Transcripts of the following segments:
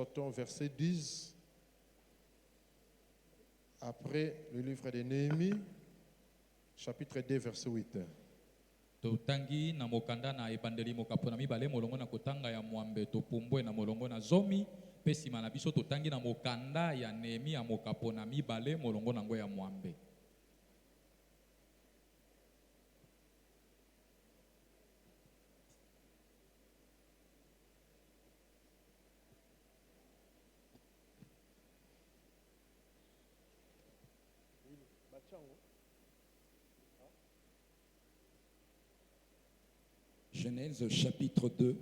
sortons au verset 10. Après le livre de Néhémie, chapitre 2, verset 8. Totangi na mokanda na ebandeli mokapona mibale molongo na kotanga ya mwambe topumbwe na molongo na zomi pe sima na biso totangi na mokanda ya Nehemi ya mokapona mibale molongo nango ya mwambe. Genèse chapitre 2,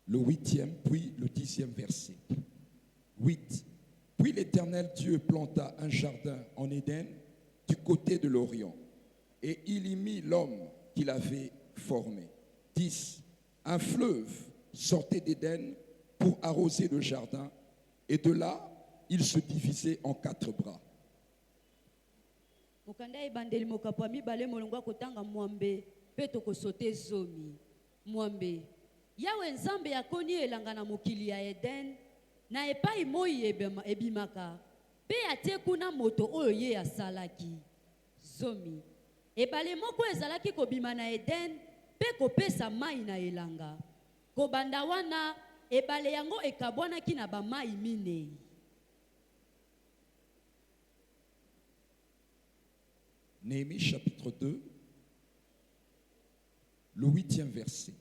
le 8e puis le 10e verset. 8. Puis l'Éternel Dieu planta un jardin en Éden du côté de l'Orient, et il y mit l'homme qu'il avait formé. 10. Un fleuve sortait d'Éden pour arroser le jardin, et de là, il se divisait en 4 bras. Mokanda ebandeli mokapwa mibale molongo kotanga mwambe pe tokosote zomi. Mwambe Yawe Nzambe akoni elanga na mokili ya Eden na epai moi ebimaka pe atie kuna moto oyo ye asalaki. Zomi ebale moko ezalaki kobima na Eden pe kopesa mai na elanga. Kobanda wana ebale yango ekabwanaki na bamai minei. Néhémie chapitre 2, le 8e verset.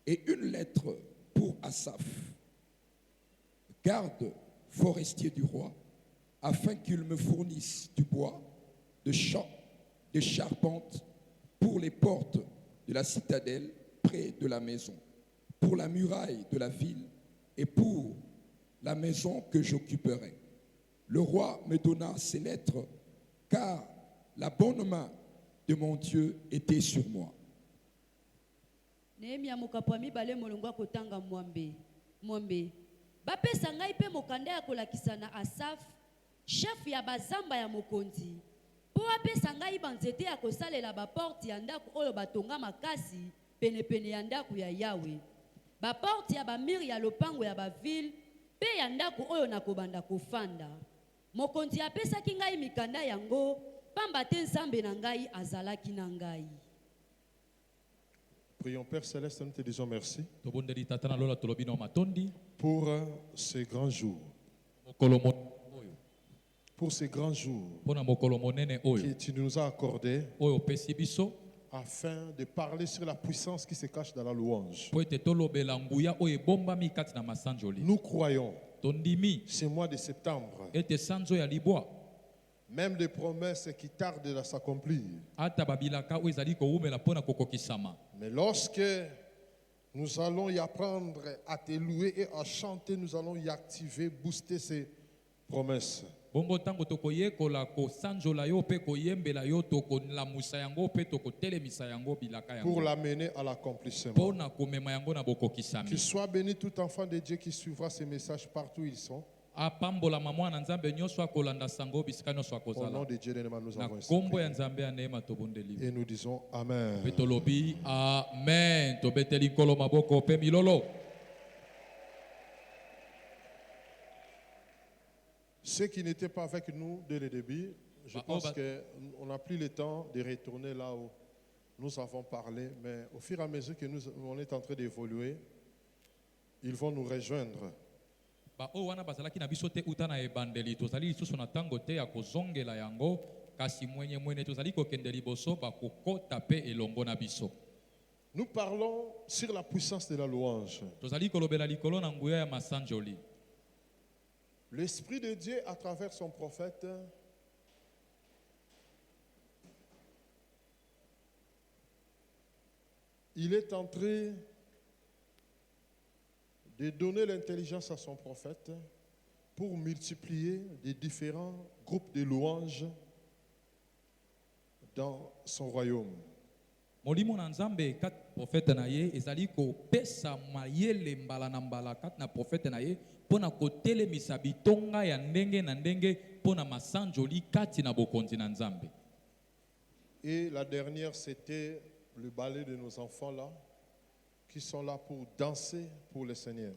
Et une lettre pour Asaph, garde forestier du roi, afin qu'il me fournisse du bois, de champs, de charpentes pour les portes de la citadelle près de la maison, pour la muraille de la ville et pour la maison que j'occuperai. Le roi me donna ces lettres car la bonne main de mon Dieu était sur moi. Nehemia mokapwa mibale molongo kotanga mwambe bapesa ngai pe mokanda ya kolakisa na Asaf chef ya bazamba ya mokonzi po apesa ngai banzete ya kosalela baporte ya ndako oyo batonga makasi penepene ya ndako ya Yawe, baporte ya bamiri ya lopango ya baville pe ya ndako oyo nakobanda kofanda. Mokonzi apesaki ngai mikanda yango pamba te Nzambe na ngai azalaki na ngai. Prions Père Céleste, nous te disons merci Tobondeli tatana lola tolobi na matondi pour ces grands jours. Pour ces grands jours pona mokolo monene oyo que tu nous as accordés oyo pesi biso afin de parler sur la puissance qui se cache dans la louange. po ete tolobela nguya oyo ebombami kati na masanjoli. Nous croyons Tondimi ce mois de septembre, ete sanzo ya libwa même des promesses qui tardent à s'accomplir. ata babilaka oyo ezali kowumela mpona kokokisama. Mais lorsque nous allons y apprendre à te louer et à chanter, nous allons y activer, booster ces promesses. Bongo tango tokoyekola kosanzola yo pe koyembela yo tokolamusa yango pe tokotelemisa yango bilaka yango Pour l'amener à l'accomplissement. mpona komema yango na bokokisami. Que soit béni tout enfant de Dieu qui suivra ces messages partout où ils sont. apambolama mwana nzambe nyonso akolanda sango bisika nyonso Au nom akozala de Dieu, nous na avons kombo ya ainsi. nzambe ya neema tobondeli Et nous disons Amen. pe tolobi amen. Tobeteli nkolo maboko pe milolo. Ceux qui n'étaient pas avec nous dès le début, je Bah, pense oh, bah. qu'on n'a plus le temps de retourner là où nous avons parlé, mais au fur et à mesure que on est en train d'évoluer, ils vont nous rejoindre. Oyo wana bazalaki na biso te uta na ebandeli tozali lisusu na ntango te ya kozongela yango kasi mwenye tozali kokende liboso bakokota pe elongo na biso. Nous parlons sur la puissance de la louange. Tozali kolobela likolo na nguya ya masanjoli. L'Esprit de Dieu, à travers son prophète, il est en train de donner l'intelligence à son prophète pour multiplier les différents groupes de louanges dans son royaume. Molimo na nzambe kat profete na ye ezali kopesa mayele mbala na mbala kat na profete na ye pona kotelemisa bitonga ya ndenge na ndenge pona masanjoli kati na bokonzi na nzambe. Et la dernière, c'était le ballet de nos enfants là, qui sont là pour danser pour le Seigneur.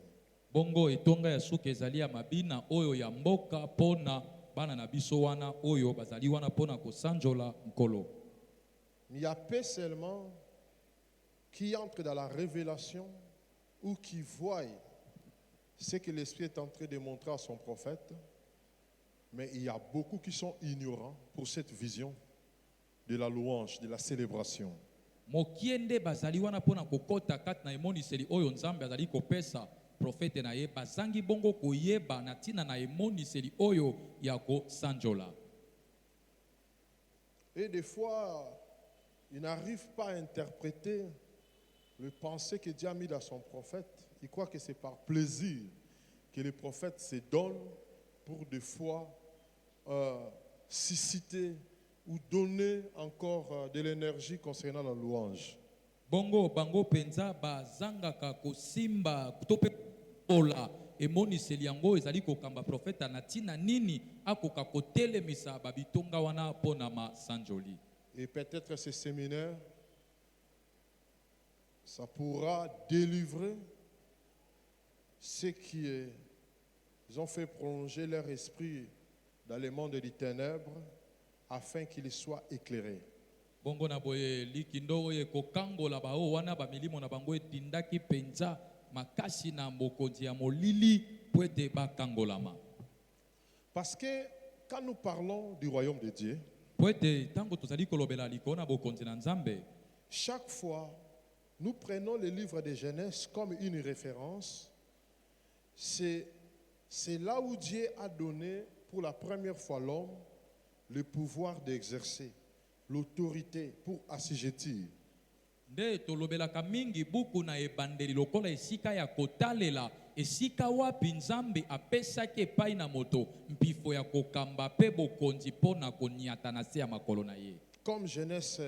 bongo etonga ya suka ezali ya mabina oyo ya mboka pona bana na biso wana oyo bazali wana pona kosanjola nkolo. Il y a peu seulement qui entrent dans la révélation ou qui voient ce que l'Esprit est en train de montrer à son prophète, mais il y a beaucoup qui sont ignorants pour cette vision de la louange, de la célébration. Mokiende bazali wana pona kokota kat na emoniseli oyo nzambe azali kopesa profete na ye bazangi bongo koyeba na tina na emoniseli oyo ya kosanjola. Et des fois, ils n'arrivent pas à interpréter le pensée que Dieu a mis dans son prophète. Ils croient que c'est par plaisir que le prophète se donne pour des fois susciter ou donner encore de l'énergie concernant la louange. Bongo bango penza bazangaka kosimba kutope ola emoniseli yango ezali kokamba profeta na tina nini akoka kotelemisa babitonga wana pona masanjoli. Et peut-être ce séminaire, ça pourra délivrer ceux qui ils ont fait prolonger leur esprit dans le monde des ténèbres afin qu'ils soient éclairés. Bongo na boye likindo ye kokangola bao wana ba milimo na bango etindaki penza makasi na mokonzi ya molili pwete bakangolama. Parce que quand nous parlons du royaume de Dieu, pwete tango tozali kolobela likona bokonzi na nzambe, chaque fois nous prenons le livre de Genèse comme une référence. C'est là où Dieu a donné pour la première fois l'homme le pouvoir d'exercer l'autorité pour assujettir. nde tolobelaka mingi buku na ebandeli lokola esika ya kotalela esika wapi nzambe apesaki epai na moto mpifo ya kokamba pe bokonzi pona koniata na se ya makolo na ye. Comme Genèse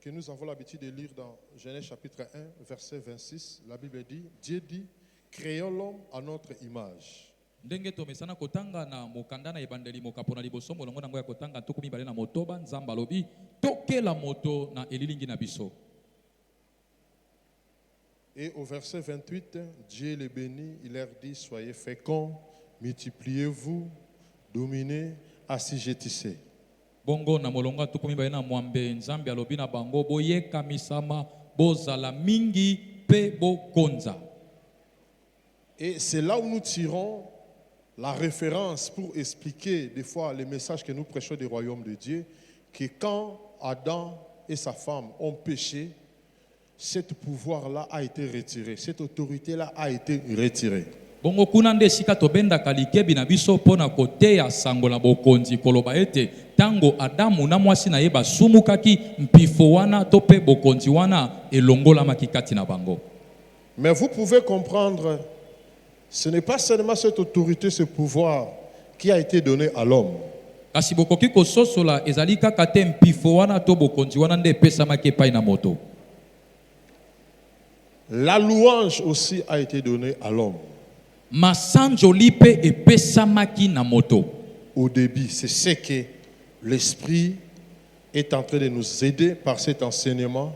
que nous avons l'habitude de lire dans Genèse chapitre 1 verset 26, la Bible dit, Dieu dit, créons l'homme à notre image. Ndenge tomesana kotanga na mokanda na ebandeli mokapona liboso molongo nango ya kotanga tuku mibale na motoba nzamba lobi tokela moto na elilingi na biso. Et au verset 28, Dieu les bénit, il leur dit, soyez féconds, multipliez-vous, dominez, assujettissez. Bongo na molongo tuku mibale na mwambe nzambe alobi na bango boyeka misama bozala mingi pe bokonza. Et c'est là où nous tirons la référence pour expliquer des fois les messages que nous prêchons du royaume de Dieu, que quand Adam et sa femme ont péché, ce pouvoir-là a été retiré, cette autorité-là a été retirée. Bongo kuna nde sika tobenda kalikebi na biso pona koteya sango na bokonzi koloba ete tango Adamu na mwasi na ye basumukaki mpifo wana tope bokonzi wana elongola makikati na bango. Mais vous pouvez comprendre, ce n'est pas seulement cette autorité, ce pouvoir qui a été donné à l'homme. Kasi bokoki kososola ezali kaka te mpifo wana to bokonzi wana nde epesamaki epai na moto. La louange aussi a été donnée à l'homme. Masanjoli pe epesamaki na moto. Au début, c'est ce que l'Esprit est en train de nous aider par cet enseignement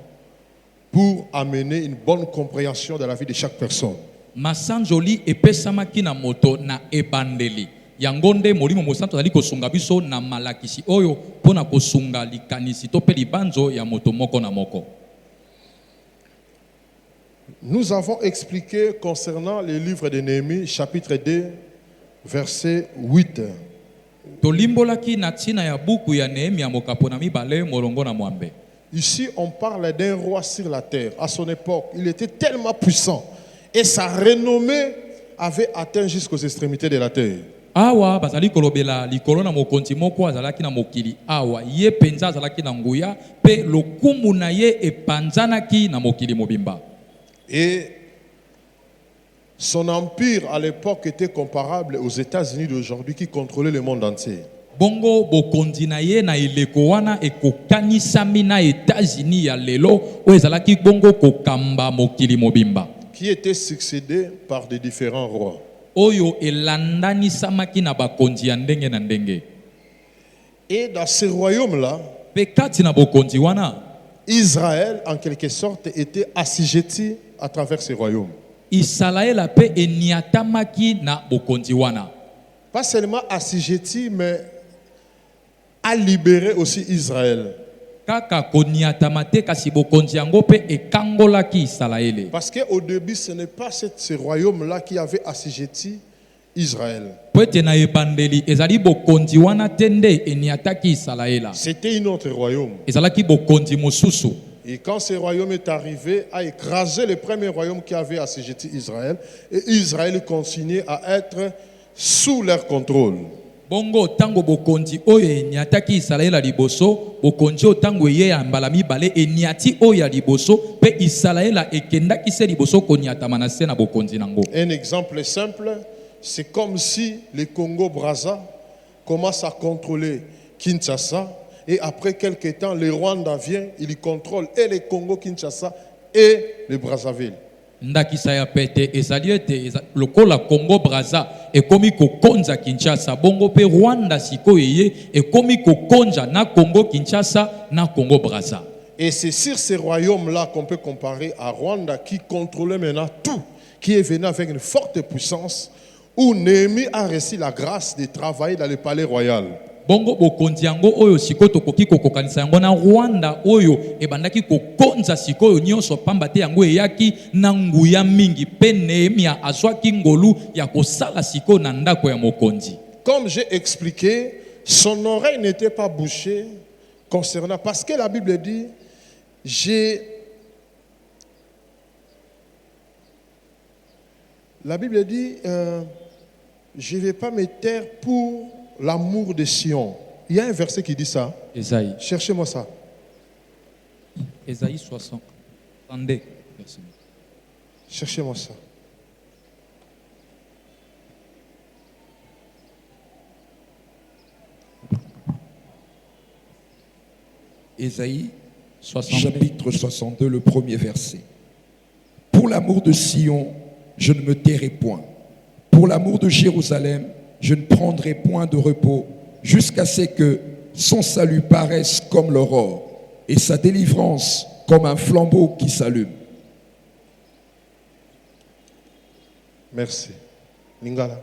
pour amener une bonne compréhension de la vie de chaque personne. Masanjoli epesamaki na moto na ebandeli. Yango nde molimo mosantu azali kosunga biso na malakisi oyo pona kosunga likanisi to pe libanzo ya moto moko na moko. Nous avons expliqué concernant le livre de Néhémie, chapitre 2, verset 8. Tolimbolaki na tina ya buku ya Nehemia mokapona mibale molongo na mwambe. Ici, on parle d'un roi sur la terre. À son époque, il était tellement puissant et sa renommée avait atteint jusqu'aux extrémités de la terre. Awa bazali kolobela likolo na mokonzi moko azalaki na mokili awa ye penza azalaki na nguya pe lokumu na ye epanzanaki na mokili mobimba. Et son empire à l'époque était comparable aux États-Unis d'aujourd'hui qui contrôlaient le monde entier. Bongo bokonzi na ye na ileko wana ekokanisami na États-Unis ya lelo o ezalaki bongo kokamba mokili mobimba. Qui était succédé par des différents rois. Oyo elandanisamaki na bakonzi ya ndenge na ndenge. Et dans ce royaume-là, Pe kati na bokonzi wana Israël, en quelque sorte, était assujetti à travers ce royaume. Israël pe eniatamaki na bokonzi wana. Pas seulement assujetti, mais a libéré aussi Israël. Kaka koniatamate kasi bokonzi yango pe ekangolaki Israël. Parce qu'au début, ce n'est pas ce royaume-là qui avait assujetti Israël. Poete na ebandeli ezali bokonzi wana tende eniataki Israël. C'était un autre royaume. Ezalaki bokonzi mosusu. Et quand ce royaume est arrivé, a écrasé le premier royaume qui avait assujetti Israël. Et Israël continuait à être sous leur contrôle. Bongo tango bokonzi oyo eniataki Israël liboso, bokonzi tango ye ya mbala mibale eniati oyo ya liboso, pe Israël ekendaki se liboso koniatama na se na bokonzi nango. Un exemple simple, c'est comme si le Congo-Brazza commence à contrôler Kinshasa. Et après quelques temps, le Rwanda vient, il contrôle et le Congo-Kinshasa et le Brazzaville. Ndakisa ya pete ezali ete lokola Congo Brazza ekomi kokonza Kinshasa, bongo pe Rwanda sikoyo ye ekomi kokonza na Congo Kinshasa na Congo Brazza. Et c'est sur ces royaumes-là qu'on peut comparer à Rwanda qui contrôlait maintenant tout, qui est venu avec une forte puissance, où Néhémie a reçu la grâce de travailler dans le palais royal. Bongo bokonzi yango oyo sikoyo tokoki kokokanisa yango na Rwanda oyo ebandaki kokonza sikoyo nyonso pamba te yango eyaki na nguya mingi pe Nehemia azwaki ngolu ya kosala sikoyo na ndako ya mokonzi. Comme j'ai expliqué, son oreille n'était pas bouchée concernant, parce que la Bible dit, je ne vais pas me taire pour l'amour de Sion. Il y a un verset qui dit ça. Esaïe. Cherchez-moi ça. Esaïe 60. Attendez. Cherchez-moi ça. Ésaïe, 62. chapitre 62, le premier verset. Pour l'amour de Sion, je ne me tairai point. Pour l'amour de Jérusalem, je ne prendrai point de repos jusqu'à ce que son salut paraisse comme l'aurore et sa délivrance comme un flambeau qui s'allume. Merci. Lingala.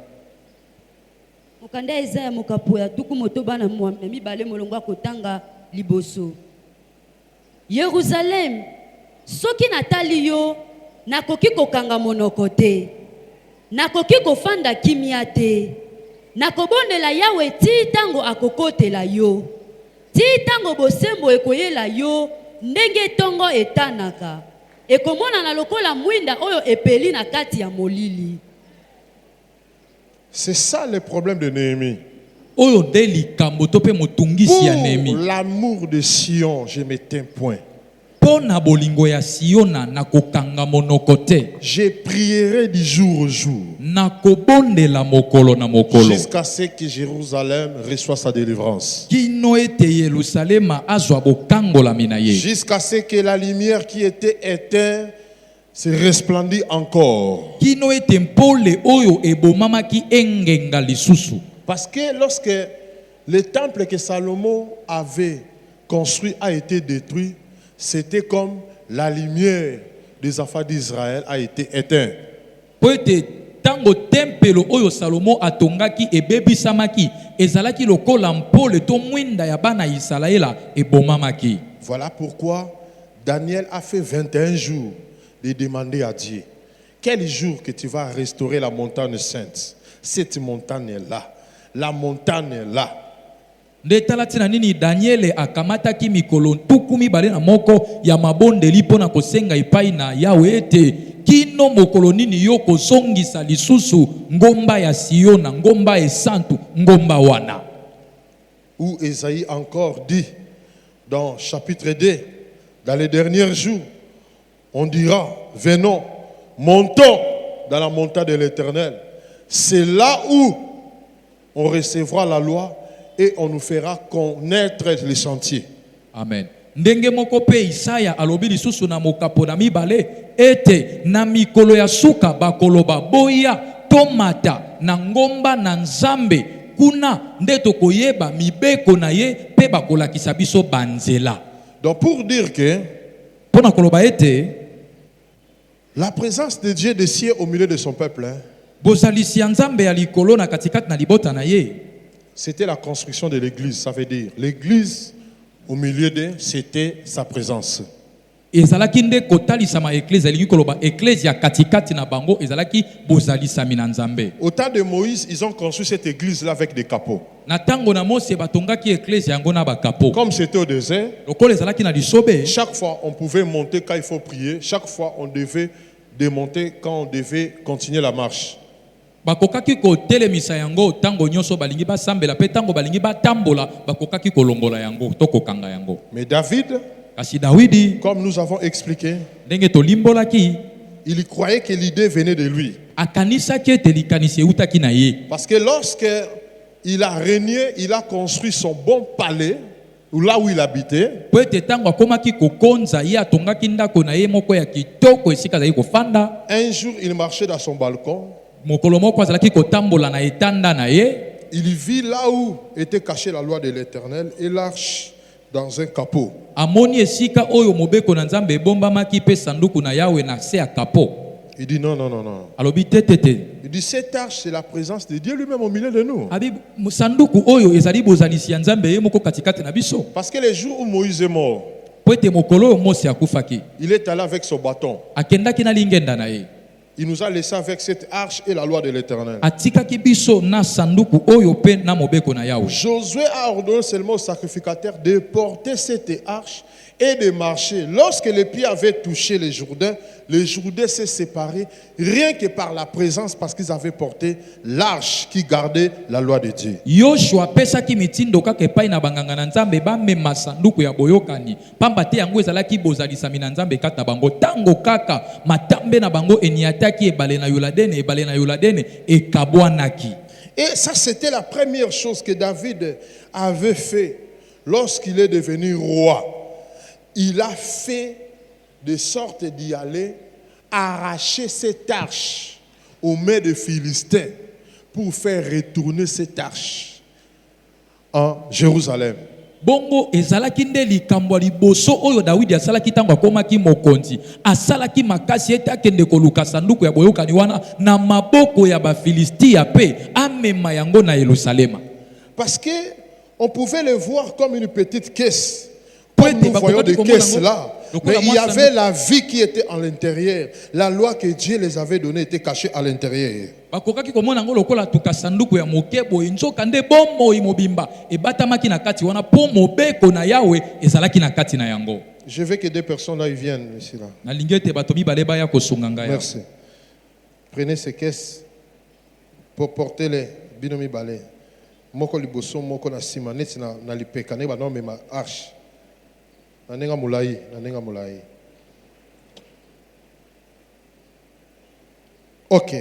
Mokanda Isaiah mokapoya tuku motoba na mwambe mibale molongwa kotanga liboso. Yerusalem, soki natali yo nakoki kokanga monoko te. Nakoki kofanda kimia te. Nakobondela Yawe ti tango akokotela yo. Ti tango bosembo ekoyela yo ndenge tongo etanaka. Ekomona na lokola mwinda oyo epeli na kati ya molili. C'est ça le problème de Néhémie. Oyo deli kambo tope motungisi ya Néhémie. Pour l'amour de Sion, je me tiens point. Pona bolingo ya Siona nakokanga monoko te. Je prierai du jour au jour. Nakobondela mokolo na mokolo. Jusqu'à ce que Jérusalem reçoive sa délivrance. Kino ete Yerusalema azwa bokangola minaye. Jusqu'à ce que la lumière qui était éteinte se resplendit encore. Kino ete mpole oyo ebomamaki engenga lisusu. Parce que lorsque le temple que Salomon avait construit a été détruit, c'était comme la lumière des enfants d'Israël a été éteinte. Poete tango tempelo oyo Salomo atongaki ebebisamaki ezalaki lokola mpole to mwinda ya bana Israela ebomamaki. Voilà pourquoi Daniel a fait 21 jours de demander à Dieu, quel jour que tu vas restaurer la montagne sainte? Cette montagne est là. La montagne est là. Ndetala tina nini Daniele akamataki mikolo tukumi bale na moko ya mabondeli pona kosenga epai na Yawe ete kino mokolo nini yo kozongisa lisusu ngomba ya Siona, ngomba esantu, ngomba wana. Où Ésaïe encore dit dans chapitre 2, dans les derniers jours, on dira, venons, montons dans la montagne de l'Éternel. C'est là où on recevra la loi et on nous fera connaître les sentiers. Amen. Ndenge moko pe Isaya alobi lisusu na mokapo na mibale ete na mikolo ya suka bakoloba boya tomata na ngomba na Nzambe kuna nde tokoyeba mibeko na ye pe bakolakisa biso banzela. Donc pour dire que pona koloba ete La présence de Dieu descend au milieu de son peuple. bozalisi ya nzambe ya likolo na katikati na libota na ye. C'était la construction de l'église. Ça veut dire l'église au milieu de, c'était sa présence. Ezalaki nde kotalisama eklise elingi koloba eklise ya katikati na bango ezalaki bozalisami na nzambe. Au temps de Moïse, ils ont construit cette église-là avec des capots. Na tango na Mose batongaki eklise yango na bakapo. Comme c'était au désert, Lokola ezalaki na lisobe, chaque fois on pouvait monter quand il faut prier. Chaque fois on devait démonter quand on devait continuer la marche. bakokaki kotelemisa yango tango nyonso balingi basambela pe tango balingi batambola bakokaki kolongola yango to kokanga yango. Mais David, Kasi Dawidi comme nous avons expliqué, ndenge tolimbolaki il croyait que l'idée venait de lui. akanisaki ete likanisi eutaki na ye. Parce que lorsque il a régné, il a construit son bon palais, ou là où il habitait. Po ete tango akomaki kokonza ye atongaki ndako na ye moko ya kitoko esika azali kofanda. Un jour, il marchait dans son balcon. Mokolo moko azalaki kotambola na etanda na ye. Il vit là où était cachée la loi de l'Éternel et l'arche dans un capot. Amoni esika oyo mobeko na nzambe ebombamaki pe sanduku na Yawe na se ya kapo. Il dit non, non, non, non. Alobi tetete. Il dit cette arche, c'est la présence de Dieu lui-même au milieu de nous. Abi sanduku oyo ezali bozalisi ya nzambe ye moko katikati na biso. Parce que les jours où Moïse est mort, Po ete mokolo oyo Mose akufaki. il est allé avec son bâton. Akendaki na lingenda na ye. Il nous a laissé avec cette arche et la loi de l'Éternel. Atikaki biso na sanduku oyo pe na mobeko na Yawe. Josué a ordonné seulement aux sacrificateurs de porter cette arche et de marcher. Lorsque les pieds avaient touché le Jourdain s'est séparé rien que par la présence parce qu'ils avaient porté l'arche qui gardait la loi de Dieu. Yoshua pesaki mitindo kaka epai na banganga na nzambe bamema sanduku ya boyokani pamba te yango ezalaki bozalisami na nzambe kati na bango tango kaka matambe na bango eniataki ebale na Yoladene ekabwanaki. Et ça c'était la première chose que David avait fait lorsqu'il est devenu roi. Il a fait de sorte d'y aller arracher cette arche aux mains des Philistins pour faire retourner cette arche en Jérusalem. Bongo ezalaki nde likambo liboso oyo Dawidi asalaki tango akomaki mokonzi asalaki makasi ete akende koluka sanduku ya boyokani wana na maboko ya Bafilistia pe amema yango na Yerusalema. Parce que on pouvait le voir comme une petite caisse. Comme nous voyons des caisses là. Mais il y avait la vie qui était à l'intérieur. La loi que Dieu les avait donnée était cachée à l'intérieur. Bakokaki komona ngo lokola tuka sanduku ya mokebo inzoka nde bomo imobimba ebatamaki na kati wana po mobeko na Yawe ezalaki na kati na yango. Je veux que deux personnes là ils viennent ici là. Na lingete bato mibale baya kosunga ngai. Merci. Prenez ces caisses pour porter les binomi balé. Moko liboso moko na sima neti na lipeka ne ba no mema arche. Nanenga mulai. Ok.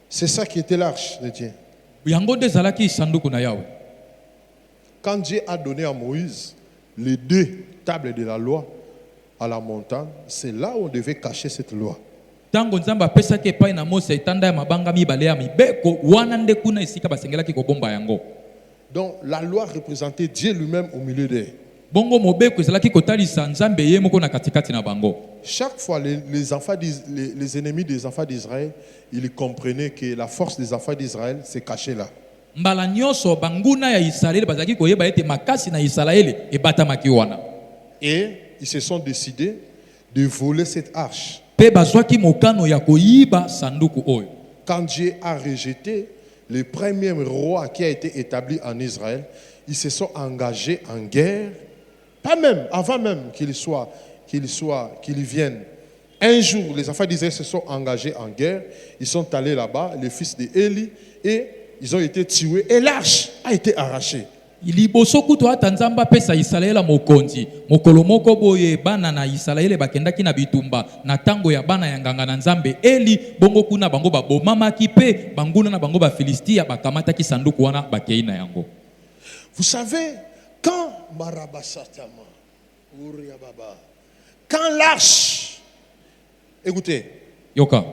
C'est ça qui était l'arche de Dieu. Yango nde ezalaki sanduku na Yawe. Quand Dieu a donné à Moïse les deux tables de la loi à la montagne, c'est là où on devait cacher cette loi. Tango nzambe apesaki epai na Mose etanda ya mabanga mibale ya mibeko wana nde kuna esika basengelaki kobomba yango. Donc la loi représentait Dieu lui-même au milieu d'eux. Bongo mobeko ezalaki kotalisa nzambe ye moko na katikati na bango. Chaque fois les ennemis des enfants d'Israël, ils comprenaient que la force des enfants d'Israël s'est cachée là. Mbala nyonso banguna ya Israeli bazalaki koyeba ete makasi na Israeli ebatamaki wana. Et ils se sont décidés de voler cette arche. Pe bazwaki mokano ya koyiba sanduku oyo. Quand Dieu a rejeté le premier roi qui a été établi en Israël, ils se sont engagés en guerre, pas même, avant même qu'ils viennent. Un jour, les enfants d'Israël se sont engagés en guerre, ils sont allés là-bas, les fils d'Éli, et ils ont été tués, et l'arche a été arrachée. Liboso kutu ata nzamba pesa Israela mokonzi mokolo moko boye bana na Israeli bakendaki na bitumba na tango ya bana ya nganga na nzambe Eli bongo kuna bango babomamaki pe banguna na bango ba Filistia bakamataki sanduku wana bakei na yango. Vous savez quand l'arche, écoutez, Yoka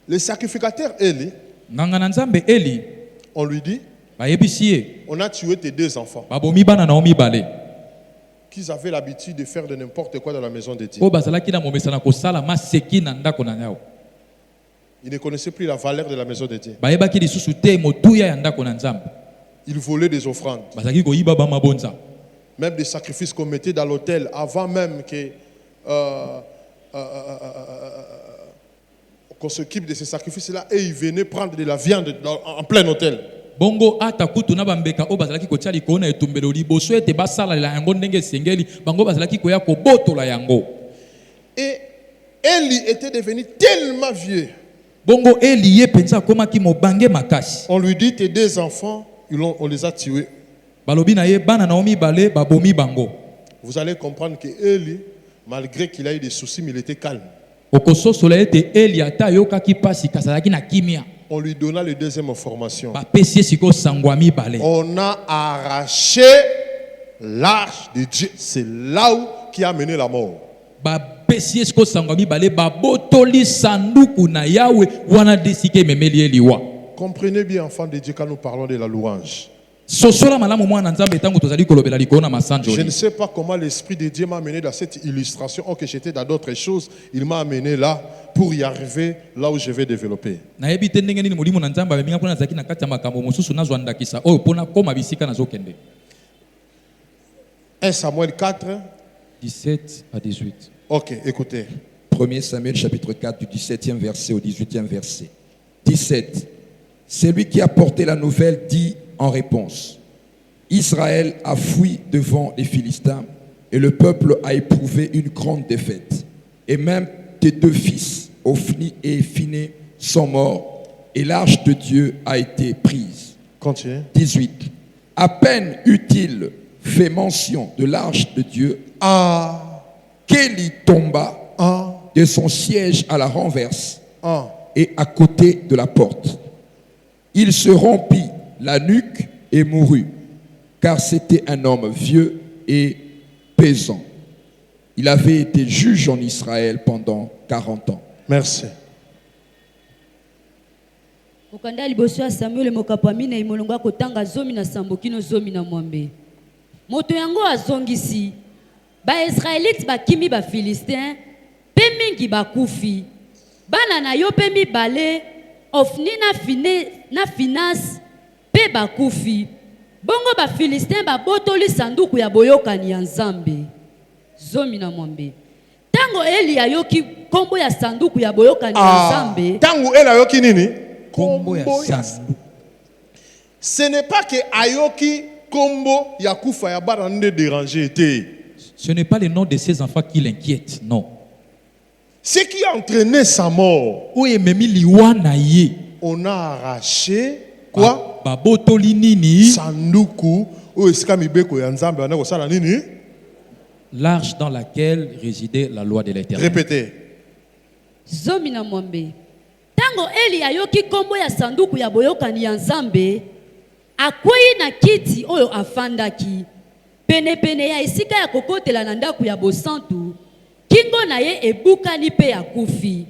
le sacrificateur Eli, nganga na nzambe Eli on lui dit, bayebisi ye on a tué tes deux enfants. babomi bana na omi bale. qu'ils avaient l'habitude de faire de n'importe quoi dans la maison de Dieu. oyo bazalaki na momesana kosala maseki na ndako na Yawe. Ils ne connaissaient plus la valeur de la maison de Dieu. Bayebaki lisusu te motuya ya ndako na Nzambe. Ils volaient des offrandes. Bazalaki koyiba ba mabonza. Même des sacrifices qu'on mettait dans l'autel avant même que qu'on s'occupe de ces sacrifices-là, et ils venaient prendre de la viande en plein hôtel. Bongo ata kutu na bambeka o bazalaki kotia likolo na etumbelo liboso ete basalela yango ndenge esengeli bango bazalaki koya kobotola yango. Et Élie était devenu tellement vieux. Bongo Eli ye penza akomaki mobange makasi. On lui dit tes deux enfants, on les a tués. Balobi na ye bana na omibale babomi bango. Vous allez comprendre que Élie, malgré qu'il a eu des soucis, mais il était calme. Okososola ete Eli ata yokaki pasi kasalaki na kimia. On lui donna le deuxième information. Bapesi siko sangwami bale. On a arraché l'arche de Dieu. C'est là où qui a mené la mort. Bapesi siko sangwami bale babotoli sanduku na Yawe wana desike memeli eliwa. Comprenez bien, enfants de Dieu, quand nous parlons de la louange. Sosola malamu mwana Nzambe tango tozali kolobela likolo na masanjo. Je ne sais pas comment l'Esprit de Dieu m'a amené dans cette illustration. Oh, que j'étais dans d'autres choses. Il m'a amené là pour y arriver là où je vais développer. Nayebi te ndenge nini molimo na Nzambe abeminga mpona zaki na kati ya makambo mosusu nazwa ndakisa oyo mpona koma bisika nazokende. 1 Samuel 4. 17 à 18. Ok, écoutez. 1 Samuel chapitre 4 du 17e verset au 18e verset. 17. C'est lui qui a porté la nouvelle dit en réponse: Israël a fui devant les Philistins et le peuple a éprouvé une grande défaite. Et même tes deux fils, Ophni et Phiné, sont morts et l'arche de Dieu a été prise. Continuez. 18. À peine eut-il fait mention de l'arche de Dieu qu'Élie tomba de son siège à la renverse et à côté de la porte. Il se rompit la nuque et mourut, car c'était un homme vieux et pesant. Il avait été juge en Israël pendant 40 ans. Merci. Okanda liboso ya Samuel mokapami na imolonga kotanga zomi na sambo kino zomi na mwambe. Moto yango azongisi ba Israelite bakimi ba Philistin pe mingi bakufi. Bana na yo pe mibale Ofni na Finas pe bakufi. Bongo ba Philistin babotoli sanduku ya boyokani ya Nzambe. Zomi na mwambe. Tango Eli ayoki kombo ya sanduku ya boyokani ya Nzambe. Tango Eli ayoki nini? Kombo ya sanduku. Ce n'est pas que ayoki kombo ya kufa ya bana nde déranger était. Ce n'est pas le nom de ces enfants qui l'inquiète, non. Ce qui a entraîné sa mort, Oye memi liwa na ye. on a arraché quoi? Babotoli nini? Sanduku o esika mibeko ya Nzambe wana kosala nini? L'arche dans laquelle résidait la loi de l'Éternel. Répétez. Zomi na mwambe. Tango Eli ayoki kombo ya sanduku ya boyokani ya Nzambe, akwei na kiti oyo afandaki. Pene ya esika ya kokotela na ndaku ya bosantu, kingo na ye ebukani pe ya kufi.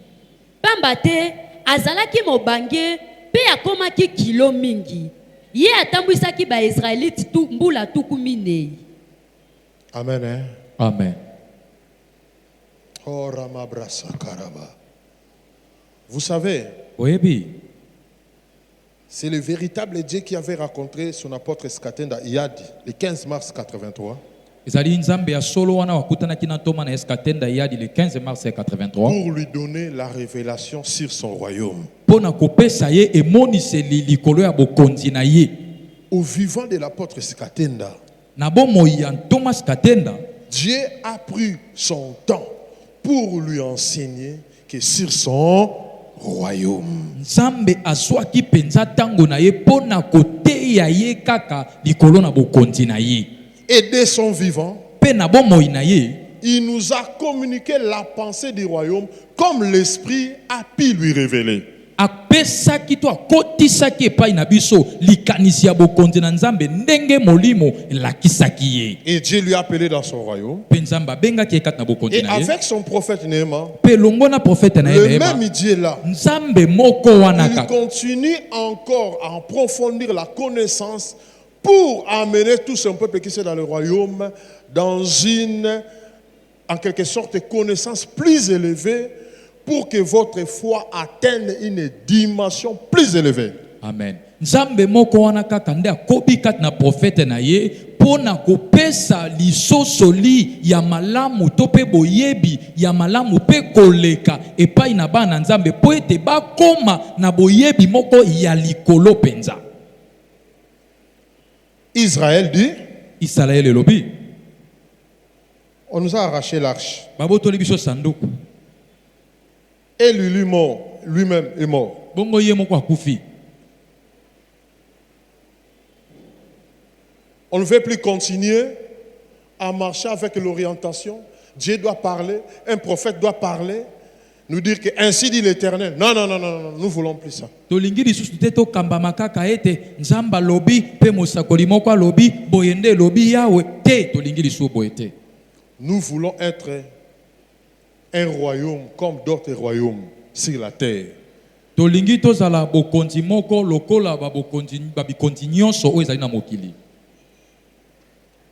Pamba te azalaki mobange pe akomaki kilo mingi. Ye atambwisaki ba Israelite tu mbula tuku minei. Amen. Hein? Amen. Oh, Ramabrasa Karaba. Vous savez, Oyebi, c'est le véritable Dieu qui avait rencontré son apôtre Skatenda Iyad le 15 mars 83 ezali Nzambe ya solo wana wakutanaki na Toma na Eskatenda Yadi le 15 mars 83 pour lui donner la révélation sur son royaume. pona kopesa ye emoniseli likolo ya bokonzi na ye. Au vivant de l'apôtre Skatenda, Na bomoi ya Thomas Katenda, Dieu a pris son temps pour lui enseigner que sur son royaume. Nzambe azwaki penza tango na ye pona koteya ye kaka likolo na bokonzi na ye. Et dès son vivant, Pe na bomoi na ye, il nous a communiqué la pensée du royaume comme l'Esprit a pu lui révéler. apesaki to akotisaki epai na biso likanisi ya bokonzi na Nzambe ndenge molimo elakisaki ye. Et Dieu lui a appelé dans son royaume. Pe Nzambe abengaki ye kati na bokonzi Et na ye. avec son prophète Néhéman, Pe longo na profete na ye le Nehema, même Dieu là, Nzambe moko wana il kaka continue encore à approfondir la connaissance pour amener tout son peuple qui est dans le royaume dans une, en quelque sorte, connaissance plus élevée, pour que votre foi atteigne une dimension plus élevée. Amen. Nzambe moko wana kaka nde akobi kati na prophète na ye pona kopesa lisosoli ya malamu to pe boyebi ya malamu pe koleka epai na bana nzambe po ete bakoma na boyebi moko ya likolo penza. Israël dit, Israël elobi on nous a arraché l'arche. babotoli biso sanduku Et lui-même est mort. bongo ye moko akufi. On ne veut plus continuer à marcher avec l'orientation. Dieu doit parler, un prophète doit parler, nous dire que ainsi dit l'Éternel. Non, non, non, non, non, nous ne voulons plus ça. Tolingi lisusu te tokamba kaka ete nzamba lobi pe mosakoli moko lobi boyende lobi yawe te tolingi lisusu boye te. Nous voulons être un royaume comme d'autres royaumes sur la terre. Tolingi tozala bokonzi moko lokola babikonzi nyonso oyo ezali na mokili.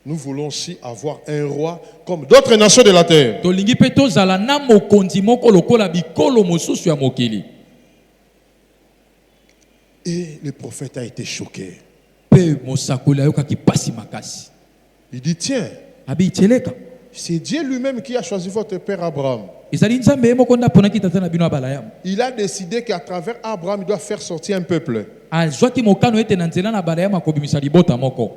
Nous voulons aussi avoir un roi comme d'autres nations de la terre. Tolingi pe tozala na mokonzi moko lokola bikolo mosusu ya mokili. Et le prophète a été choqué. Pe mosakoli ayokaki pasi makasi. Il dit, tiens, Abi iteleka. c'est Dieu lui-même qui a choisi votre père Abraham. Ezali nzambe ye moko nde aponaki tata na bino abalayamu. Il a décidé qu'à travers Abraham, il doit faire sortir un peuple. Azwaki mokano ete na nzela na balayamu akobimisa libota moko.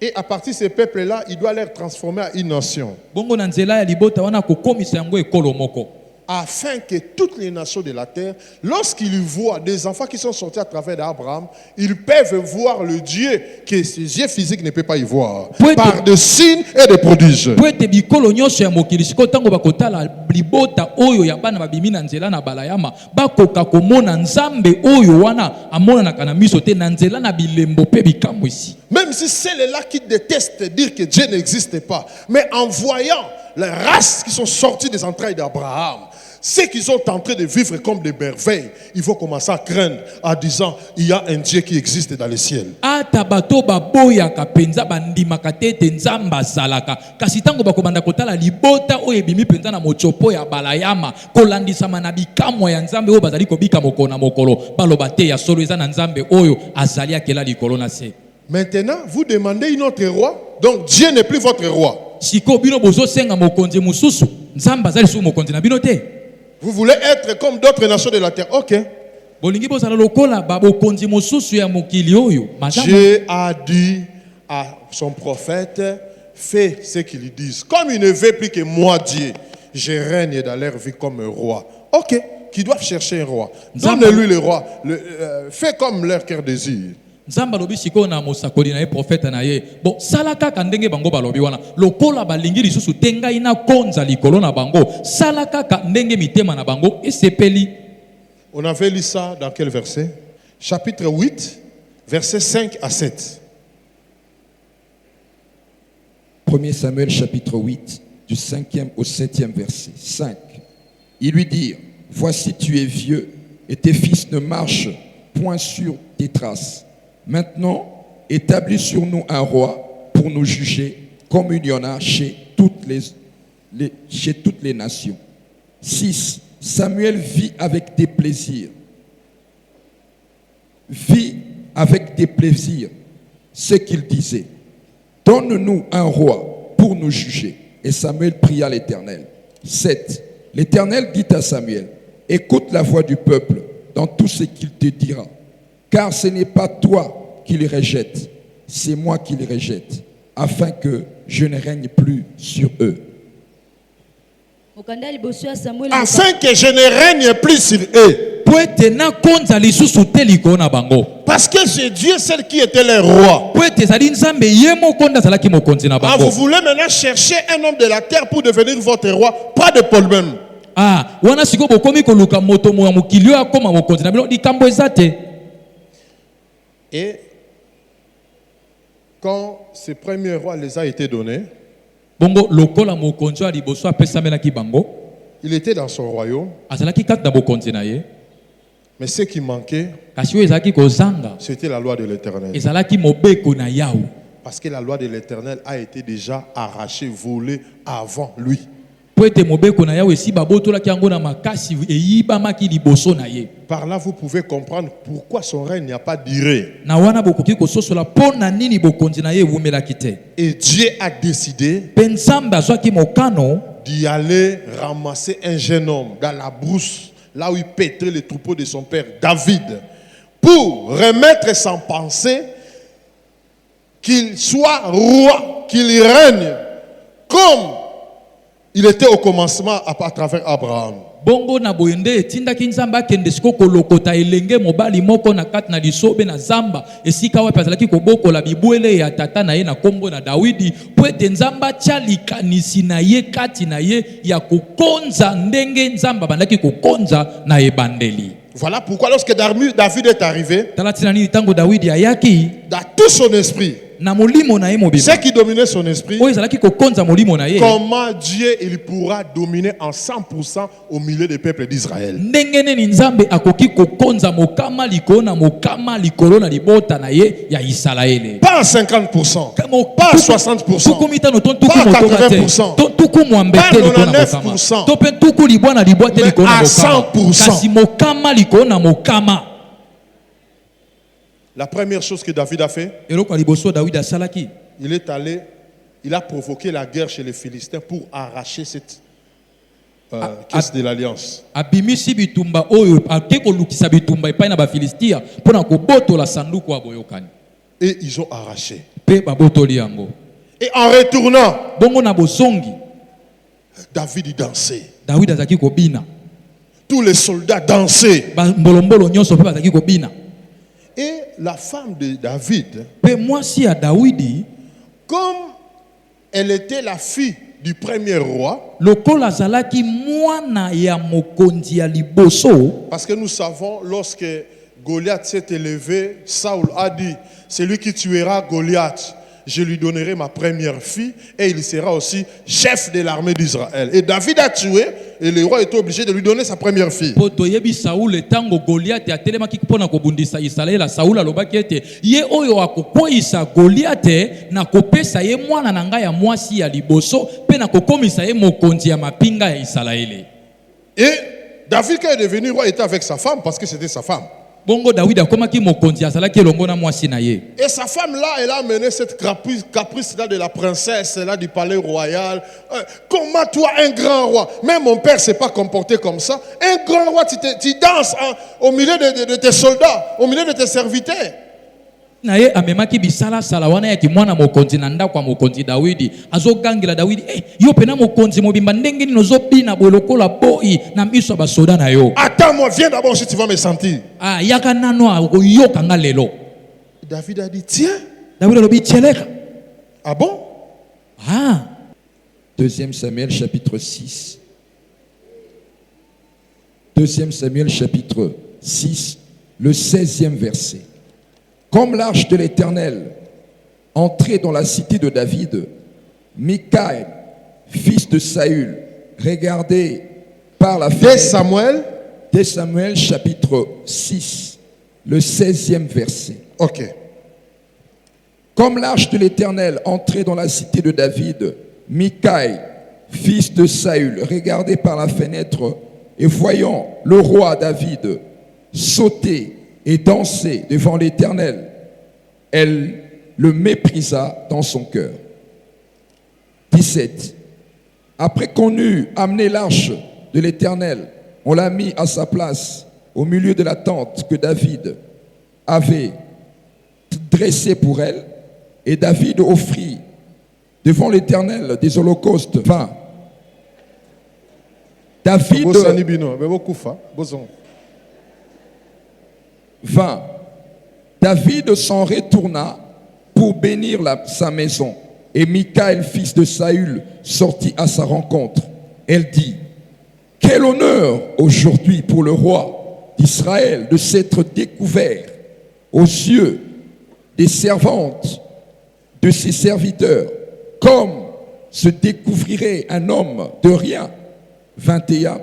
Et à partir de ce peuple-là, il doit les transformer en une nation. Bongo na nzela ya libota wana kokomisa yango ekolo moko. Afin que toutes les nations de la terre, lorsqu'ils voient des enfants qui sont sortis à travers d'Abraham, ils peuvent voir le Dieu que ses yeux physiques ne peuvent pas y voir. Par des signes et des prodiges. Po ete bikolo nyonso ya mokili siko ntango bakotala libota oyo ya bana babimi na nzela na balayama bakoka komona nzambe oyo wana amonanaka na miso te na nzela na bilembo pe bikamwisi. Même si c'est là qui détestent dire que Dieu n'existe pas, mais en voyant les races qui sont sorties des entrailles d'Abraham, ceux qui sont en train de vivre comme des merveilles, ils vont commencer à craindre en disant il y a un Dieu qui existe dans le ciel. Ata bato baboyaka penza bandimaka te ete nzambe azalaka kasi ntango bakobanda kotala libota oyo ebimi penza na mochopo ya balayama kolandisama na bikamwa ya nzambe oyo bazali kobika mokolo na mokolo baloba te ya solo eza na nzambe oyo azali akela likolo na se. Maintenant, vous demandez une autre roi, donc Dieu n'est plus votre roi. Siko bino bozosenga mokonzi mususu nzambe azali su mokonzi na bino te. Vous voulez être comme d'autres nations de la terre. Ok. Bolingi bozala lokola babokonzi mususu ya mokili oyo. Dieu a dit à son prophète, fais ce qu'ils lui disent. Comme il ne veut plus que moi, Dieu, je règne dans leur vie comme un roi. Ok. Qui doivent chercher un roi. Donne-lui le roi. Fais comme leur cœur désire. Nzamba lobi siko na mosakoli na ye prophète na ye bon salaka ka ndenge bango balobi wana lokola balingi lisusu tengai na konza likolo na bango salaka ka ndenge mitema na bango esepeli. On avait lu ça dans quel verset? Chapitre 8, versets 5 à 7. 1 Samuel chapitre 8, du 5e au 7e verset. 5. Ils lui dirent, voici tu es vieux et tes fils ne marchent point sur tes traces. Maintenant, établis sur nous un roi pour nous juger comme il y en a chez toutes les nations. 6. Samuel vit avec des plaisirs. Vit avec des plaisirs ce qu'il disait. Donne-nous un roi pour nous juger. Et Samuel pria l'Éternel. 7. L'Éternel dit à Samuel, écoute la voix du peuple dans tout ce qu'il te dira. Car ce n'est pas toi qui les rejette, c'est moi qui les rejette, afin que je ne règne plus sur eux. Afin que je ne règne plus sur eux. Parce que c'est Dieu seul qui était le roi. Ah, vous voulez maintenant chercher un homme de la terre pour devenir votre roi, pas de problème. Et quand ce premier roi les a été donné, il était dans son royaume. Mais ce qui manquait, kasi oyo ezalaki kozanga c'était la loi de l'Éternel. ezalaki mobeko na yawe Parce que la loi de l'Éternel a été déjà arrachée, volée avant lui. po ete mobeko na yawe esi babotolaki yango na makasi eyibamaki liboso na ye. Par là, vous pouvez comprendre pourquoi son règne n'a pas duré. Na wana bokoki kososola mpo na nini bokonzi na ye ewumelaki te. Et Dieu a décidé Mpe nzambe azwaki mokano d'y aller ramasser un jeune homme dans la brousse, là où il pétrait les troupeaux de son père David, pour remettre sans pensée qu'il soit roi, qu'il règne comme il était au commencement à travers Abraham. bongo na boyende etindaki nzambe akende siko kolokota elenge mobali moko na kati na lisobe na zamba esika wapi azalaki kobokola bibwele ya tata na ye na kombo na Dawidi po ete nzambe atya likanisi na ye kati na ye ya kokonza ndenge nzambe abandaki kokonza na ebandeli. Voilà pourquoi lorsque David est arrivé, Tala tina nini tango Dawidi ayaki dans tout son esprit, na molimo na ye mobima ce qui dominait son esprit, oyo ezalaki kokonza molimo na ye comment Dieu il pourra dominer en 100% au milieu des peuples d'Israël. ndenge nini nzambe akoki kokonza mokama likolo na mokama likolo na libota na ye ya Isalaele. Pas en 50%, pas à 60%, tuku mitano to tuku pas à motoka te 80%, to tuku mwambe pas te likolo na 99%, mokama to pe tuku libwa na libwa te mais likolo na à mokama 100%. kasi mokama likolo na mokama. La première chose que David a fait, eloko ya liboso Dawidi asalaki il est allé, il a provoqué la guerre chez les Philistins pour arracher cette caisse de l'alliance. abimisi bitumba oyo ake kolukisa bitumba epai na bafilistia mpo na kobotola sanduku ya boyokani Et ils ont arraché. mpe babotoli yango. Et en retournant, Bongo na bozongi David y dansait. Dawidi azalaki kobina, Tous les soldats dansaient. mbolombolo nyonso mpe bazalaki kobina. Et la femme de David, Mpe mwasi ya Dawidi comme elle était la fille du premier roi, lokola azalaki mwana ya mokonzi ya liboso, parce que nous savons, lorsque Goliath s'est élevé, Saül a dit, celui qui tuera Goliath, je lui donnerai ma première fille et il sera aussi chef de l'armée d'Israël. Et David a tué et le roi était obligé de lui donner sa première fille. po toyebi Saul etango Goliath atelemaki mpona kobundisa Isalaela, Saul alobaki ete ye oyo akokweyisa Goliath na kopesa ye mwana na ngai ya mwasi ya liboso mpe na kokomisa ye mokonzi ya mapinga ya Isalaele. Et David, quand il est devenu roi, était avec sa femme parce que c'était sa femme. Bongo Dawidi akomaki mokonzi azalaki elongo na mwasi na ye. Et sa femme là, elle a mené cette caprice là de la princesse là du palais royal. Comment toi, un grand roi, même mon père s'est pas comporté comme ça. Un grand roi, tu danses au milieu de tes soldats, au milieu de tes serviteurs. Na ye amemaki bisala sala wana ya kimwana mokonzi na ndako ya mokonzi Dawidi azogangela Dawidi yo pena mokonzi mobimba ndenge nini ozobina bolokola boyi na miso ya basoda na yo. Attends-moi, viens d'abord si tu vas me sentir. Yaka nano akoyoka nga lelo. David a dit, tiens. Dawidi alobi tcheleka. Ah bon? 2 Samuel chapitre 6. 2 Samuel chapitre 6, le 16e verset. Comme l'arche de l'Éternel entrait dans la cité de David, Michaël, fils de Saül, regardait par la fenêtre. 2 Samuel chapitre 6, le 16e verset. Ok. Comme l'arche de l'Éternel entrait dans la cité de David, Michaël, fils de Saül, regardait par la fenêtre et voyant le roi David sauter et danser devant l'Éternel, elle le méprisa dans son cœur. 17. Après qu'on eut amené l'arche de l'Éternel, on l'a mis à sa place au milieu de la tente que David avait dressée pour elle, et David offrit devant l'Éternel des holocaustes 20. David 20. David s'en retourna pour bénir sa maison. Et Michaël, fils de Saül, sortit à sa rencontre. Elle dit, quel honneur aujourd'hui pour le roi d'Israël de s'être découvert aux yeux des servantes de ses serviteurs, comme se découvrirait un homme de rien. 21.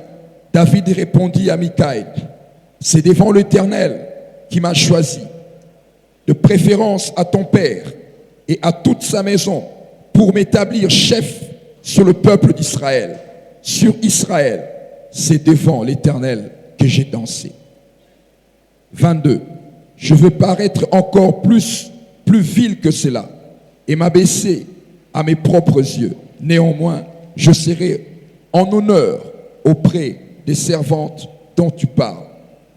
David répondit à Michaël, C'est devant l'Éternel qui m'a choisi, de préférence à ton père et à toute sa maison, pour m'établir chef sur le peuple d'Israël. Sur Israël, c'est devant l'Éternel que j'ai dansé. 22. Je veux paraître encore plus vil que cela et m'abaisser à mes propres yeux. Néanmoins, je serai en honneur auprès des servantes dont tu parles.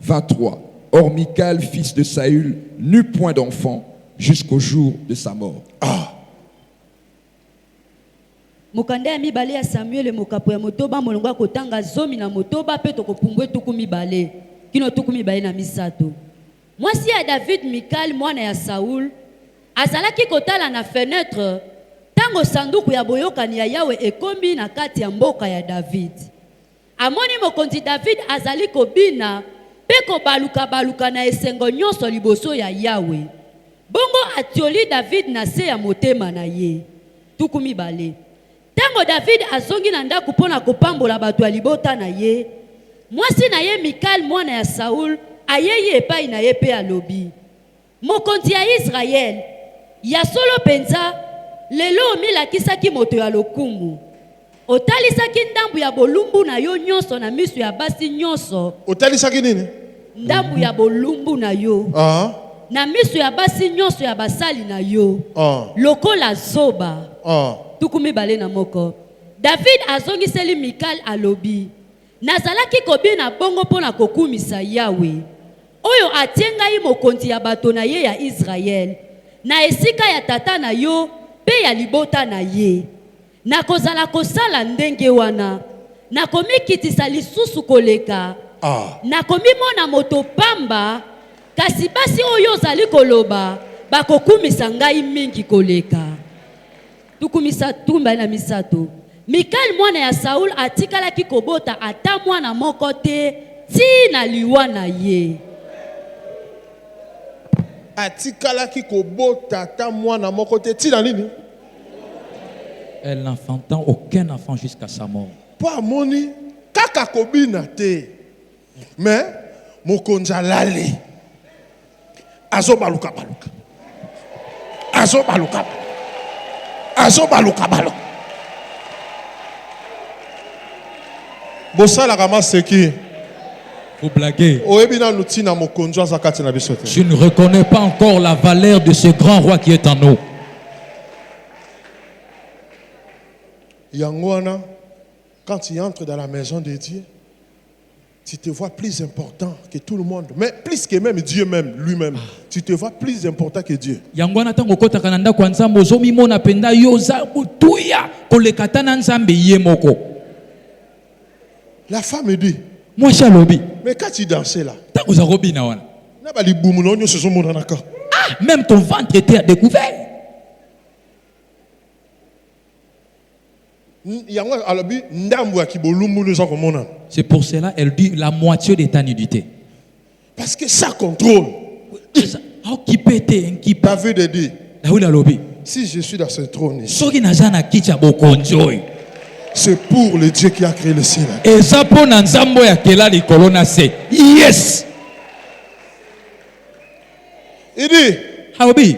23. Or Michal, fils de Saül, n'eut point d'enfant jusqu'au jour de sa mort. Mokanda ya mibale ya Samuel mokapo ya motoba molongo kotanga zomi na motoba pe tokopumbwe tuku mibale kino tuku mibale na misato. Mwasi ya David Michal mwana ya Saul azalaki kotala na fenêtre tango sanduku ya boyokani ya Yawe ekombi na kati ya mboka ya David. Amoni mokonzi David azali kobina pe kobaluka na esengo nyonso liboso ya Yawe. Bongo atioli David na se ya motema na ye. Tuku mibale. Tango David azongi na ndako pona kopambola bato ya libota na ye, mwasi na ye Michal mwana ya Saul ayeye epai na ye pe alobi: mokonzi ya Israel, ya solo penza lelo omilakisaki moto ya lokumu. Otalisaki ndambu ya bolumbu na yo nyonso na misu ya basi nyonso. Otalisaki nini? Ndambu ya bolumbu na yo. Na misu ya basi nyonso ya basali na yo. Lokola zoba. Tukumi bale na moko. David azongiseli Michal alobi: nazalaki kobina bongo pona kokumisa Yawe oyo atiengai mokonzi ya bato na ye ya Israel na esika ya tata na yo pe ya libota na ye. Nakozala kosala ndenge wana, nakomikitisa lisusu koleka. Nakomimona moto pamba, kasi basi oyo zali koloba bakokumisa ngai mingi koleka. Tukumisa tumba na misato. Michal mwana ya Saul atikalaki kobota ata mwana moko te ti na liwa na ye. Atikalaki kobota ata mwana moko te ti na nini? Elle n'enfantant aucun enfant jusqu'à sa mort. Pas moni kaka kobina te. Mais mokonza lali. Azo baluka. Bosala kama seki. Vous blaguez. Je ne reconnais pas encore la valeur de ce grand roi qui est en nous. Yangwana, quand tu entres dans la maison de Dieu, tu te vois plus important que tout le monde, mais plus que même Dieu même lui-même. Tu te vois plus important que Dieu. Yangwana tango kota kananda kwa nzambo zomi mona penda yoza butuya kolekatana nzambe yemoko. La femme dit: moi chalobi. Mais quand tu dansais là, tango za robi na wana. Na bali bumuno nyo sezo mona naka. Même ton ventre était à découvert. C'est pour cela elle dit la moitié de ta nudité. Parce que ça contrôle. David dit: si je suis dans ce trône, c'est pour le Dieu qui a créé le ciel. Yes. Il dit: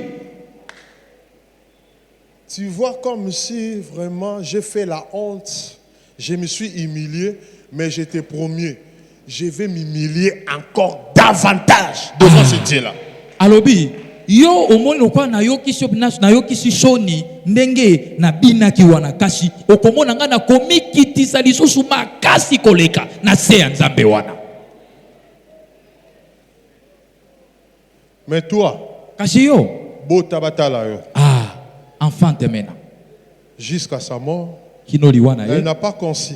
tu vois comme si vraiment j'ai fait la honte, je me suis humilié, mais je t'ai promis, je vais m'humilier encore davantage devant ce Dieu-là. Alobi, yo omoni kwa na yo kiso na yo kisishoni ndenge na bina kiwana kasi okomona ngana komikitisa lisusu makasi koleka na se ya nzambe wana. Mais toi, kasi yo botabatala yo. Enfant temena. Jusqu'à sa mort, elle n'a pas conçu.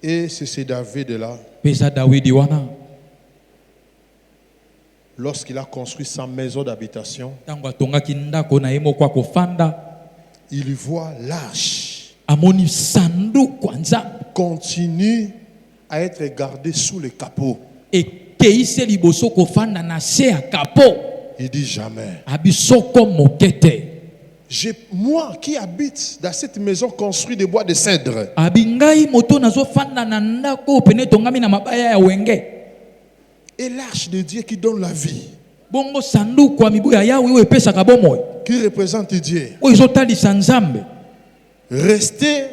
Et c'est ce David-là, lorsqu'il a construit sa maison d'habitation, il voit l'arche continue à être gardée sous le capot. Il dit jamais. Moi qui habite dans cette maison construite de bois de cèdre, abingai moto nazo fanda na ndako pene tongami na mabaya ya wenge. et l'arche de Dieu qui donne la vie, Bongo sanduku ya mibu ya Yawe oyo epesaka bomoi. qui représente Dieu, Oyo ezotalisa Nzambe. rester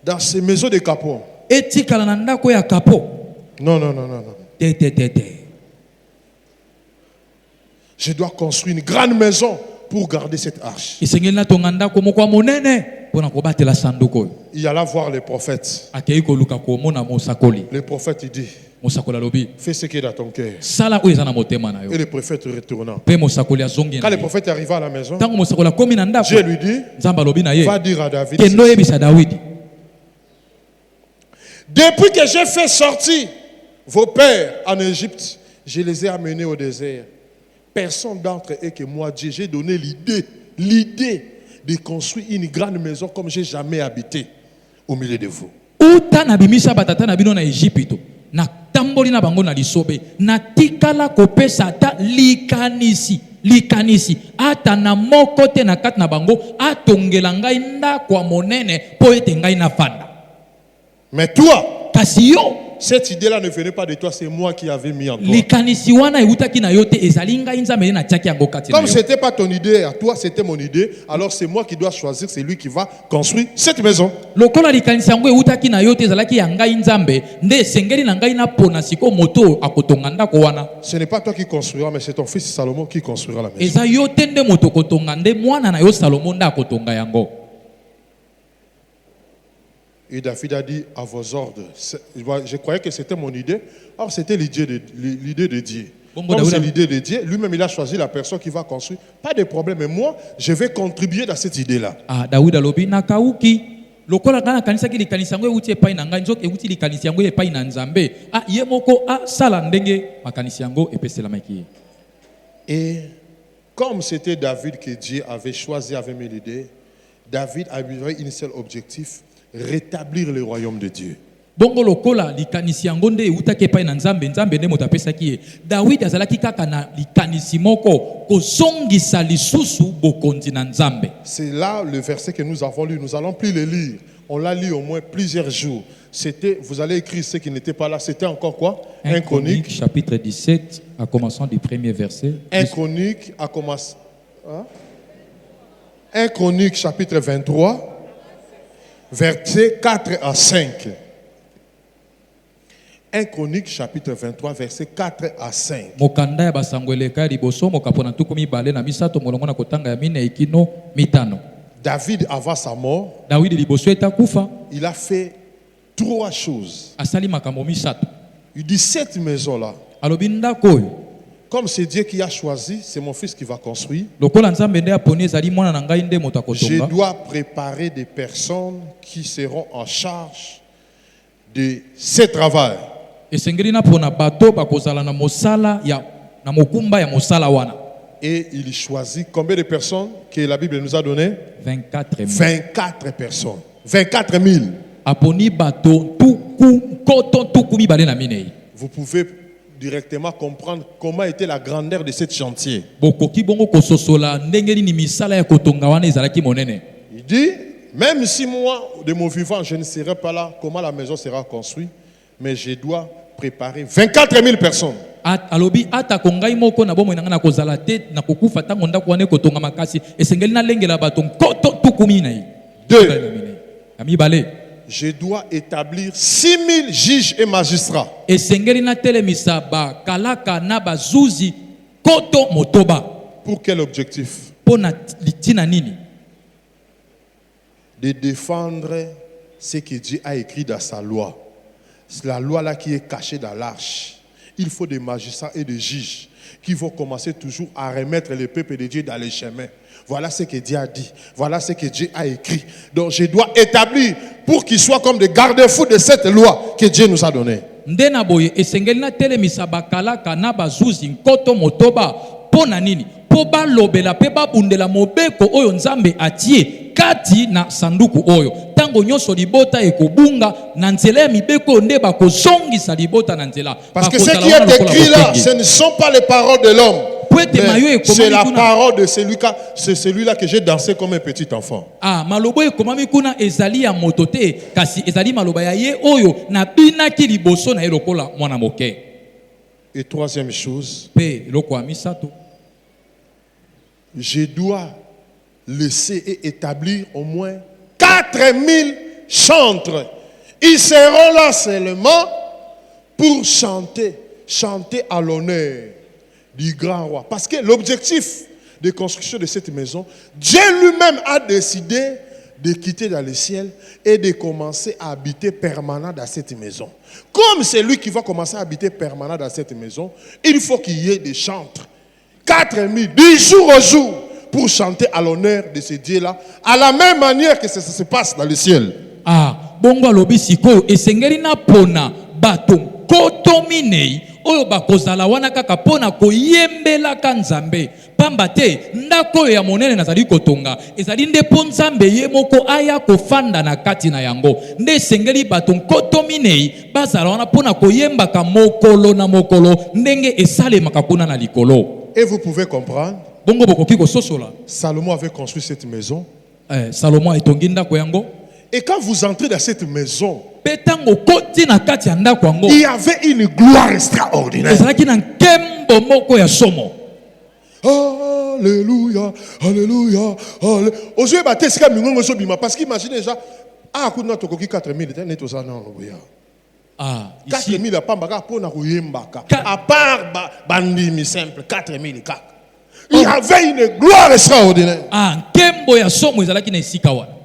dans ces maisons de capot. Etikala na ndako ya kapo. Non, non, non, non, non. Te. Je dois construire une grande maison pour garder cette arche. Isengeli na tonga ndako moko ya monene pona kobatela sanduku oyo. Il alla voir les prophètes. Akei koluka komona mosakoli. Le prophète il dit, Mosakoli alobi fais ce qui est dans ton cœur. sala oyo eza na motema na yo. Et le prophète retournant. Pe mosakoli azongi Quand na le ye. prophète est arrivé à la maison, Tango mosakoli akomi na ndako, Dieu lui dit, Nzambe alobi na ye va dire à David, kendo yebisa Dawidi. depuis que j'ai fait sortir vos pères en Égypte, je les ai amenés au désert. Personne d'entre eux que moi, Dieu, j'ai donné l'idée de construire une grande maison comme j'ai jamais habité au milieu de vous. Uta na bimisa batata na bino na Egypte na tamboli na bango na lisobe na tikala kopesa ata likanisi ata na moko te na kati na bango atongela ngai ndako ya monene po ete ngai na fanda. Mais toi, Kasi yo cette idée-là ne venait pas de toi, c'est moi qui avais mis en toi. likanisi wana eutaki na yo te ezali ngai Nzambe na tiaki yango kati na Comme yo. ce n'était pas ton idée, à toi c'était mon idée, alors c'est moi qui dois choisir, c'est lui qui va construire cette maison. Lokola likanisi yango eutaki na yo te ezalaki ya ngai Nzambe nde esengeli na ngai napona siko moto akotonga ndako wana. Ce n'est pas toi qui construiras, mais c'est ton fils Salomon qui construira la maison. Eza yo te nde moto kotonga nde mwana na yo Salomo nde akotonga yango. Et David a dit à vos ordres. Je croyais que c'était mon idée. Or, c'était l'idée de Dieu. Comme c'est l'idée de Dieu, lui-même il a choisi la personne qui va construire. Pas de problème, mais moi, je vais contribuer dans cette idée-là. Ah, David alobi nakauki. Lokola kana kanisa ki likanisi yango euti epai na ngai nzoka euti likanisi yango epai na Nzambe. Ah, ye moko sala ndenge makanisi yango epeselamaki. Et comme c'était David que Dieu avait choisi, avait mis l'idée, David avait un seul objectif, rétablir le royaume de Dieu. Bongo lokola likanisi yango nde eutaki epai na Nzambe nde moto apesaki ye. David azalaki kaka na likanisi moko kozongisa lisusu bokonzi na Nzambe. C'est là le verset que nous avons lu. Nous allons plus le lire. On l'a lu au moins plusieurs jours. C'était, vous allez écrire ce qui n'était pas là. C'était encore quoi? 1 Chronique, chapitre 17, à commençant du premier verset. 1 Chronique, à commencer. 1 Chronique, chapitre 23. Versets 4 à 5. 1 Chronique, chapitre 23, versets 4 à 5. Mokanda ya basangweleka ya liboso mokapona tuku mibale na misato molongo na kotanga ya mine ikino mitano. David, avant sa mort, David liboso etakufa il a fait 3 choses. asali makambo misato. Il dit, cette maison-là, Alobi ndako oyo comme c'est Dieu qui a choisi, c'est mon fils qui va construire. lokola Nzambe nde aponi ezali mwana na ngai nde moto Je akotonga. dois préparer des personnes qui seront en charge de ce travail. Esengeli na pona bato bakozala na mosala ya na mokumba ya mosala wana. Et il choisit combien de personnes que la Bible nous a donné? 24 000. 24 personnes. 24 000. Aponi bato tuku koto tuku mibale na minei. Vous pouvez directement comprendre comment était la grandeur de ce chantier. Bokoki bongo kososola ndenge nini misala ya kotonga wana ezalaki monene. Il dit, même si moi, de mon vivant, je ne serai pas là, comment la maison sera construite, mais je dois préparer 24 000 personnes. Alobi ata kongai moko na bomo nanga na kozala te na kokufa tango ndako wana kotonga makasi esengeli na lengela bato koto tukumi na yi. 2. Ami bale. Je dois établir 6 000 juges et magistrats. Esengeli na telemisa ba kalaka na bazuzi koto motoba. Pour quel objectif? Pona litina nini? De défendre ce que Dieu a écrit dans sa loi. C'est la loi là qui est cachée dans l'arche. Il faut des magistrats et des juges qui vont commencer toujours à remettre le peuple de Dieu dans les chemins. Voilà ce que Dieu a dit. Voilà ce que Dieu a écrit. Donc je dois établir pour qu'ils soient comme des garde-fous de cette loi que Dieu nous a donnée. Ndena boye esengeli na telemisa bakalaka na bazuzi koto motoba pona nini po balobela pe babundela mobeko oyo nzambe atie kati na sanduku oyo. Tango nyonso libota ekobunga na nzela ya mibeko oyo nde bakozongisa libota na nzela. Parce que ce qui est écrit là, ce ne sont pas les paroles de l'homme. C'est la parole de celui-là que j'ai dansé comme un petit enfant. Ah, malobo ekomami kuna ezali ya motote kasi ezali maloba ya ye oyo na binaki liboso na elokola mwana moke. Et troisième chose, Pe loko ya misato, je dois laisser et établir au moins 4000 chantres. Ils seront là seulement pour chanter à l'honneur du grand roi. Parce que l'objectif de construction de cette maison, Dieu lui-même a décidé de quitter dans le ciel et de commencer à habiter permanent dans cette maison. Comme c'est lui qui va commencer à habiter permanent dans cette maison, il faut qu'il y ait des chantres. 4000, 10 jours au jour, pour chanter à l'honneur de ce Dieu-là, à la même manière que ça se passe dans le ciel. Ah, bongo lobi siko esengeli na pona bato kotominei oyo bakozala wana kaka pona koyembela ka nzambe pamba te ndako ya monene nazali kotonga ezali nde po nzambe ye moko aya kofanda na kati na yango nde esengeli bato kotominei bazala wana pona koyembaka mokolo na mokolo ndenge esalemaka kuna na likolo. Et vous pouvez comprendre, bongo bokoki kososola Salomon avait construit cette maison. Salomon etongi ndako yango. Et quand vous entrez dans cette maison, il y avait une gloire extraordinaire. Alléluia, alléluia, alléluia. Aujourd'hui, parce qu'imagine déjà, ah, kuna tokoki 4000, net aux anons, ah, 4000 à Pambaka pour na kuyembaka. À part bandimi simple, 4000 kaka. Il y avait une gloire extraordinaire. Ah, kembo ya somo ezalaki na esika wana.